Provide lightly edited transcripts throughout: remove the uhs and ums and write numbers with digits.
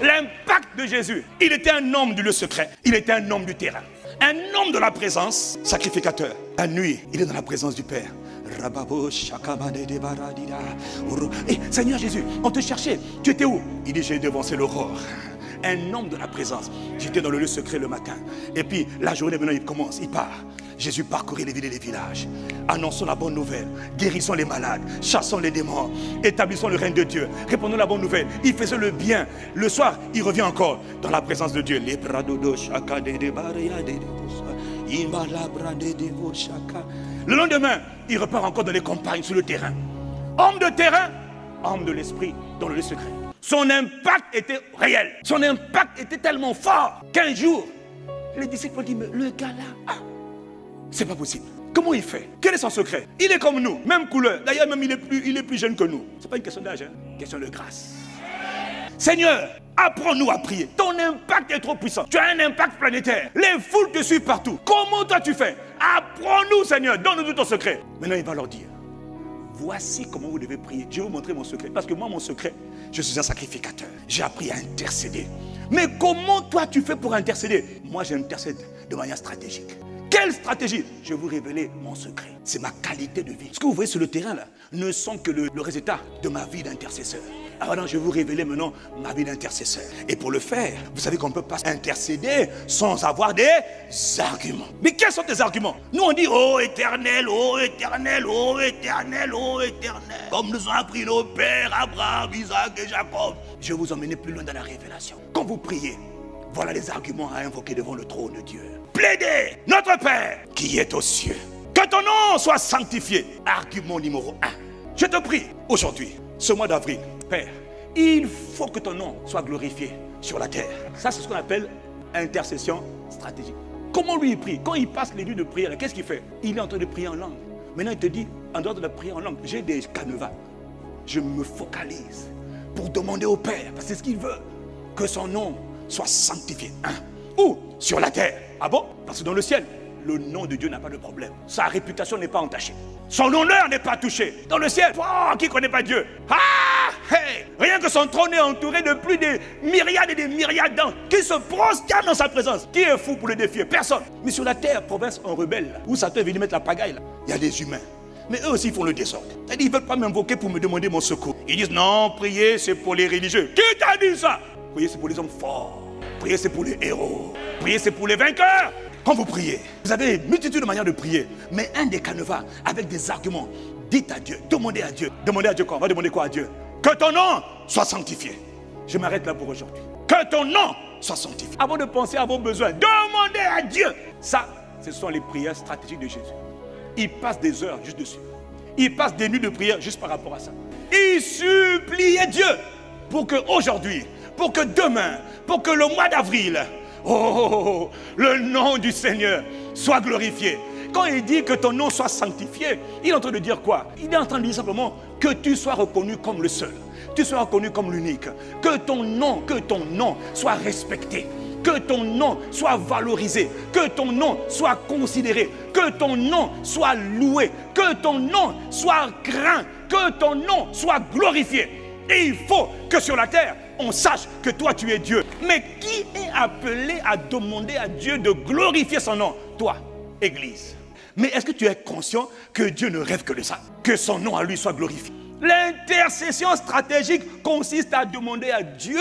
l'impact de Jésus. Il était un homme du lieu secret. Il était un homme du terrain. Un homme de la présence, sacrificateur. La nuit, il est dans la présence du Père. Et Seigneur Jésus, on te cherchait. Tu étais où? Il dit, j'ai devancé l'aurore. Un homme de la présence. J'étais dans le lieu secret le matin. Et puis la journée maintenant il commence, il part. Jésus parcourait les villes et les villages. Annonçons la bonne nouvelle. Guérissons les malades. Chassons les démons. Établissons le règne de Dieu. Répondons la bonne nouvelle. Il faisait le bien. Le soir, il revient encore dans la présence de Dieu. Le lendemain, il repart encore dans les campagnes, sur le terrain. Homme de terrain, homme de l'esprit, dans le lieu secret. Son impact était réel. Son impact était tellement fort qu'un jour, les disciples ont dit, mais le gars là, c'est pas possible. Comment il fait? Quel est son secret? Il est comme nous, même couleur. D'ailleurs, même il est plus jeune que nous. Ce n'est pas une question d'âge, hein? Une question de grâce. Seigneur, apprends-nous à prier. Ton impact est trop puissant. Tu as un impact planétaire. Les foules te suivent partout. Comment toi tu fais? Apprends-nous, Seigneur. Donne-nous ton secret. Maintenant, il va leur dire, voici comment vous devez prier. Je vais vous montrer mon secret. Parce que moi, mon secret, je suis un sacrificateur. J'ai appris à intercéder. Mais comment toi tu fais pour intercéder? Moi, j'intercède de manière stratégique. Quelle stratégie? Je vais vous révéler mon secret. C'est ma qualité de vie. Ce que vous voyez sur le terrain là ne sont que le résultat de ma vie d'intercesseur. Alors non, je vais vous révéler maintenant ma vie d'intercesseur. Et pour le faire, vous savez qu'on ne peut pas intercéder sans avoir des arguments. Mais quels sont tes arguments? Nous on dit, oh éternel, oh éternel, oh éternel, oh éternel. Comme nous ont appris nos pères, Abraham, Isaac et Jacob. Je vais vous emmener plus loin dans la révélation. Quand vous priez, voilà les arguments à invoquer devant le trône de Dieu. Plaidez, notre Père qui est aux cieux, que ton nom soit sanctifié. Argument numéro 1. Je te prie, aujourd'hui, ce mois d'avril, Père, il faut que ton nom soit glorifié sur la terre. Ça, c'est ce qu'on appelle intercession stratégique. Comment lui il prie? Quand il passe les nuits de prière, qu'est-ce qu'il fait? Il est en train de prier en langue. Maintenant, il te dit, en dehors de la prière en langue, j'ai des canevas. Je me focalise pour demander au Père, parce que c'est ce qu'il veut, que son nom soit sanctifié. Où? Sur la terre. Ah bon? Parce que dans le ciel, le nom de Dieu n'a pas de problème. Sa réputation n'est pas entachée. Son honneur n'est pas touché. Dans le ciel, oh, qui ne connaît pas Dieu? Ah, hey, rien que son trône est entouré de plus de myriades et des myriades d'anges qui se prosternent dans sa présence. Qui est fou pour le défier? Personne. Mais sur la terre, province en rebelle, où Satan est venu mettre la pagaille, là, il y a des humains. Mais eux aussi font le désordre. C'est-à-dire, ils ne veulent pas m'invoquer pour me demander mon secours. Ils disent non, prier c'est pour les religieux. Qui t'a dit ça? Prier c'est pour les hommes forts. Prier c'est pour les héros. Prier c'est pour les vainqueurs. Quand vous priez, vous avez une multitude de manières de prier. Mais un des canevas avec des arguments. Dites à Dieu, demandez à Dieu. Demandez à Dieu quoi? On va demander quoi à Dieu? Que ton nom soit sanctifié. Je m'arrête là pour aujourd'hui. Que ton nom soit sanctifié. Avant de penser à vos besoins, demandez à Dieu. Ça, ce sont les prières stratégiques de Jésus. Il passe des heures juste dessus. Il passe des nuits de prière juste par rapport à ça. Il suppliait Dieu pour que aujourd'hui, pour que demain, pour que le mois d'avril, oh, le nom du Seigneur soit glorifié. Quand il dit que ton nom soit sanctifié, il est en train de dire quoi? Il est en train de dire simplement que tu sois reconnu comme le seul. Tu sois reconnu comme l'unique. Que ton nom soit respecté. Que ton nom soit valorisé. Que ton nom soit considéré. Que ton nom soit loué. Que ton nom soit craint. Que ton nom soit glorifié. Et il faut que sur la terre, on sache que toi tu es Dieu. Mais qui est appelé à demander à Dieu de glorifier son nom? Toi, Église. Mais est-ce que tu es conscient que Dieu ne rêve que de ça? Que son nom à lui soit glorifié. L'intercession stratégique consiste à demander à Dieu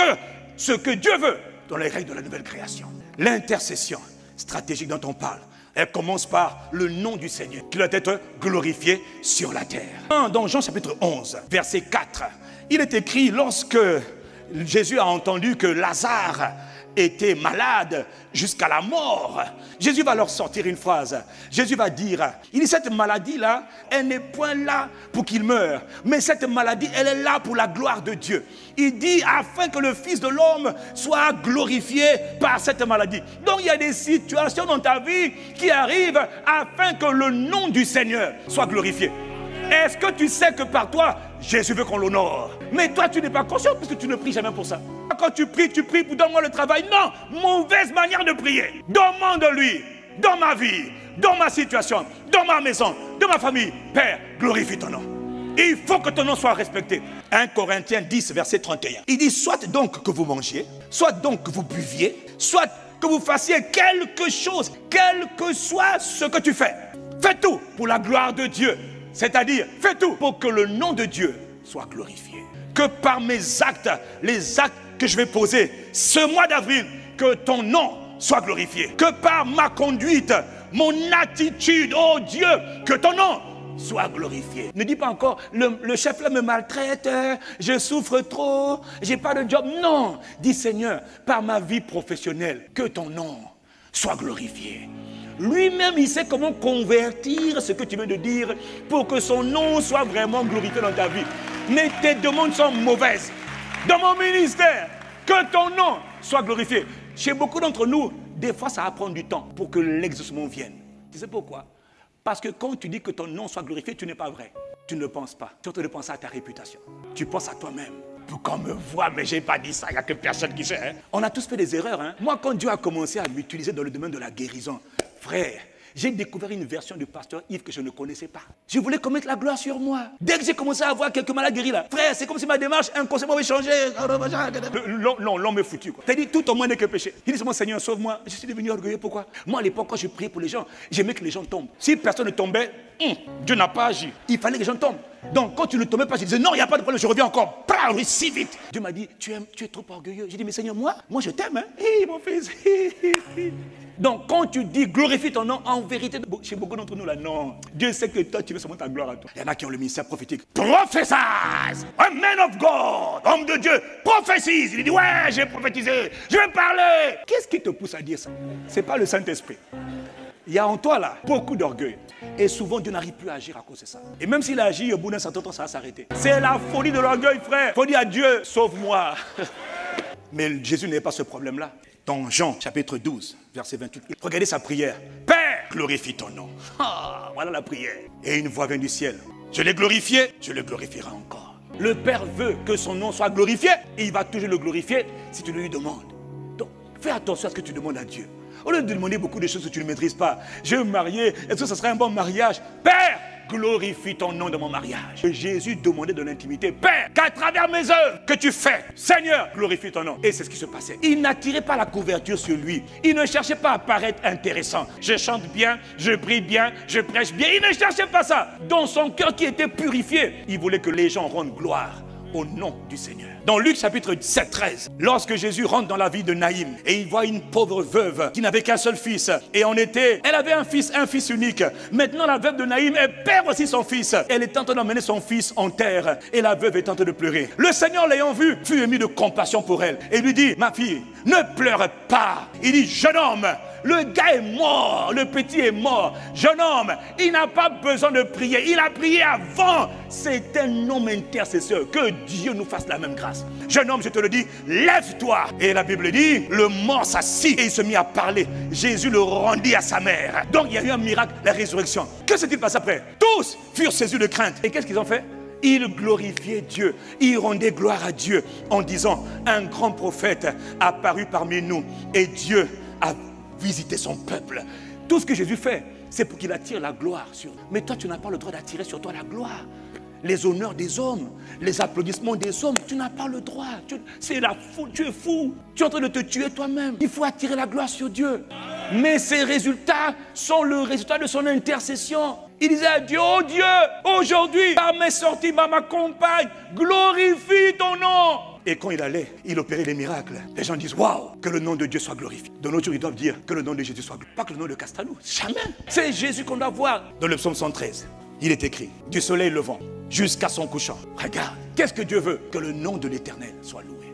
ce que Dieu veut dans les règles de la nouvelle création. L'intercession stratégique dont on parle, elle commence par le nom du Seigneur qui doit être glorifié sur la terre. Dans Jean chapitre 11, verset 4, il est écrit lorsque Jésus a entendu que Lazare était malade jusqu'à la mort. Jésus va leur sortir une phrase. Jésus va dire, il dit cette maladie-là, elle n'est point là pour qu'il meure, mais cette maladie, elle est là pour la gloire de Dieu. Il dit afin que le Fils de l'homme soit glorifié par cette maladie. Donc il y a des situations dans ta vie qui arrivent afin que le nom du Seigneur soit glorifié. Est-ce que tu sais que par toi, Jésus veut qu'on l'honore? Mais toi, tu n'es pas conscient parce que tu ne pries jamais pour ça. Quand tu pries pour donne-moi le travail. Non, mauvaise manière de prier. Demande-lui, dans ma vie, dans ma situation, dans ma maison, dans ma famille. Père, glorifie ton nom. Il faut que ton nom soit respecté. 1 Corinthiens 10, verset 31. Il dit, soit donc que vous mangiez, soit donc que vous buviez, soit que vous fassiez quelque chose, quel que soit ce que tu fais. Fais tout pour la gloire de Dieu. C'est-à-dire, fais tout pour que le nom de Dieu soit glorifié. Que par mes actes, les actes que je vais poser ce mois d'avril, que ton nom soit glorifié. Que par ma conduite, mon attitude, oh Dieu, que ton nom soit glorifié. Ne dis pas encore, le chef là me maltraite, je souffre trop, j'ai pas de job. Non, dis Seigneur, par ma vie professionnelle, que ton nom soit glorifié. Lui-même, il sait comment convertir ce que tu viens de dire pour que son nom soit vraiment glorifié dans ta vie. Mais tes demandes sont mauvaises. Dans mon ministère, que ton nom soit glorifié. Chez beaucoup d'entre nous, des fois, ça va prendre du temps pour que l'exaucement vienne. Tu sais pourquoi? Parce que quand tu dis que ton nom soit glorifié, tu n'es pas vrai. Tu ne le penses pas. Tu es en train de penser à ta réputation. Tu penses à toi-même. Pour qu'on me voit, mais je n'ai pas dit ça, il n'y a que personne qui sait. Hein? On a tous fait des erreurs. Hein? Moi, quand Dieu a commencé à m'utiliser dans le domaine de la guérison, frère, j'ai découvert une version du pasteur Yves que je ne connaissais pas. Je voulais commettre la gloire sur moi. Dès que j'ai commencé à voir quelques malades guéris là, frère, c'est comme si ma démarche inconsciemment avait changé. L'homme est foutu. Tu as dit tout au moins n'est que péché. Il dit, mon Seigneur, sauve-moi. Je suis devenu orgueilleux. Pourquoi? Moi, à l'époque, quand je priais pour les gens, j'aimais que les gens tombent. Si personne ne tombait, Dieu n'a pas agi. Il fallait que les gens tombent. Donc, quand tu ne tombais pas, je disais, non, il n'y a pas de problème, je reviens encore. Parle si vite. Dieu m'a dit, tu es trop orgueilleux. J'ai dit, mais Seigneur, moi je t'aime. Hein? Hey, mon fils. Donc, quand tu dis glorifie ton nom, en vérité, chez beaucoup d'entre nous là, non. Dieu sait que toi, tu veux seulement ta gloire à toi. Il y en a qui ont le ministère prophétique. Prophesies, a man of God, homme de Dieu, prophétise. Il dit, ouais, j'ai prophétisé, je vais parler. Qu'est-ce qui te pousse à dire ça? Ce n'est pas le Saint-Esprit. Il y a en toi là beaucoup d'orgueil. Et souvent, Dieu n'arrive plus à agir à cause de ça. Et même s'il agit, au bout d'un certain temps, ça va s'arrêter. C'est la folie de l'orgueil, frère. Il faut dire à Dieu, sauve-moi. Mais Jésus n'avait pas ce problème-là. Dans Jean, chapitre 12, verset 28, regardez sa prière. Père, glorifie ton nom. Ah, voilà la prière. Et une voix vient du ciel. Je l'ai glorifié, je le glorifierai encore. Le Père veut que son nom soit glorifié. Et il va toujours le glorifier si tu le lui demandes. Donc, fais attention à ce que tu demandes à Dieu. Au lieu de demander beaucoup de choses que tu ne maîtrises pas. Je veux me marier, est-ce que ce serait un bon mariage? Père, glorifie ton nom dans mon mariage. Jésus demandait de l'intimité. Père, qu'à travers mes œuvres que tu fais, Seigneur, glorifie ton nom. Et c'est ce qui se passait. Il n'attirait pas la couverture sur lui. Il ne cherchait pas à paraître intéressant. Je chante bien, je prie bien, je prêche bien. Il ne cherchait pas ça. Dans son cœur qui était purifié, il voulait que les gens rendent gloire au nom du Seigneur. Dans Luc chapitre 7, 13, lorsque Jésus rentre dans la ville de Naïm et il voit une pauvre veuve qui n'avait qu'un seul fils et elle avait un fils unique. Maintenant la veuve de Naïm, elle perd aussi son fils. Elle est en train d'emmener son fils en terre et la veuve est en train de pleurer. Le Seigneur l'ayant vu fut ému de compassion pour elle et lui dit, ma fille, ne pleure pas. Il dit, jeune homme, le gars est mort, le petit est mort. Jeune homme, il n'a pas besoin de prier. Il a prié avant. C'est un homme intercesseur. Que Dieu nous fasse la même grâce. Jeune homme, je te le dis, lève-toi. Et la Bible dit, le mort s'assit et il se mit à parler. Jésus le rendit à sa mère. Donc il y a eu un miracle, la résurrection. Que s'est-il passé après? Tous furent saisis de crainte. Et qu'est-ce qu'ils ont fait? Ils glorifiaient Dieu, ils rendaient gloire à Dieu en disant, un grand prophète apparut parmi nous et Dieu a visiter son peuple. Tout ce que Jésus fait, c'est pour qu'il attire la gloire sur nous. Mais toi, tu n'as pas le droit d'attirer sur toi la gloire. Les honneurs des hommes, les applaudissements des hommes, tu n'as pas le droit. C'est la foule, tu es fou. Tu es en train de te tuer toi-même. Il faut attirer la gloire sur Dieu. Mais ces résultats sont le résultat de son intercession. Il disait à Dieu, oh Dieu, aujourd'hui, par mes sorties, par ma compagne, glorifie ton nom. Et quand il allait, il opérait des miracles. Les gens disent, waouh, que le nom de Dieu soit glorifié. Dans notre jour, ils doivent dire que le nom de Jésus soit glorifié. Pas que le nom de Castalou, jamais. C'est Jésus qu'on doit voir. Dans le psaume 113, il est écrit, du soleil levant jusqu'à son couchant. Regarde, qu'est-ce que Dieu veut? Que le nom de l'Éternel soit loué.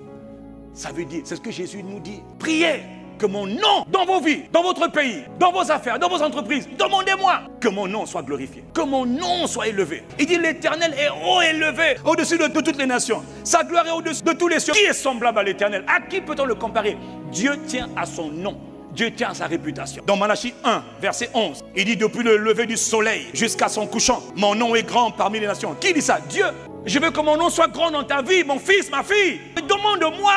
Ça veut dire, c'est ce que Jésus nous dit. Priez que mon nom, dans vos vies, dans votre pays, dans vos affaires, dans vos entreprises, demandez-moi que mon nom soit glorifié, que mon nom soit élevé. Il dit l'Éternel est haut et élevé au-dessus de toutes les nations. Sa gloire est au-dessus de tous les cieux. Qui est semblable à l'Éternel? À qui peut-on le comparer? Dieu tient à son nom. Dieu tient à sa réputation. Dans Malachie 1, verset 11, il dit depuis le lever du soleil jusqu'à son couchant, mon nom est grand parmi les nations. Qui dit ça? Dieu. Je veux que mon nom soit grand dans ta vie, mon fils, ma fille. Demande-moi.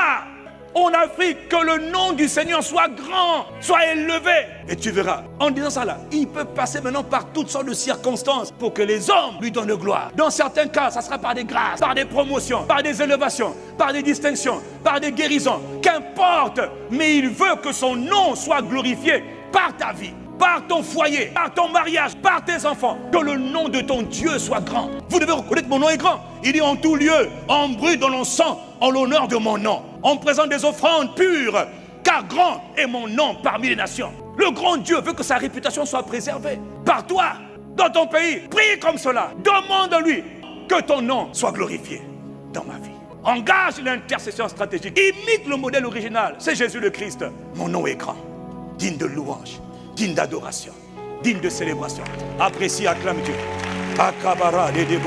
en Afrique, que le nom du Seigneur soit grand, soit élevé. Et tu verras, en disant ça là, il peut passer maintenant par toutes sortes de circonstances pour que les hommes lui donnent gloire. Dans certains cas, ça sera par des grâces, par des promotions, par des élévations, par des distinctions, par des guérisons. Qu'importe, mais il veut que son nom soit glorifié par ta vie, par ton foyer, par ton mariage, par tes enfants. Que le nom de ton Dieu soit grand. Vous devez reconnaître que mon nom est grand. Il dit en tout lieu, en bruit dans l'encens, en l'honneur de mon nom. On présente des offrandes pures, car grand est mon nom parmi les nations. Le grand Dieu veut que sa réputation soit préservée. Par toi, dans ton pays, prie comme cela. Demande-lui que ton nom soit glorifié dans ma vie. Engage l'intercession stratégique. Imite le modèle original. C'est Jésus le Christ. Mon nom est grand, digne de louange, digne d'adoration, digne de célébration. Apprécie, acclame Dieu. Akabara, les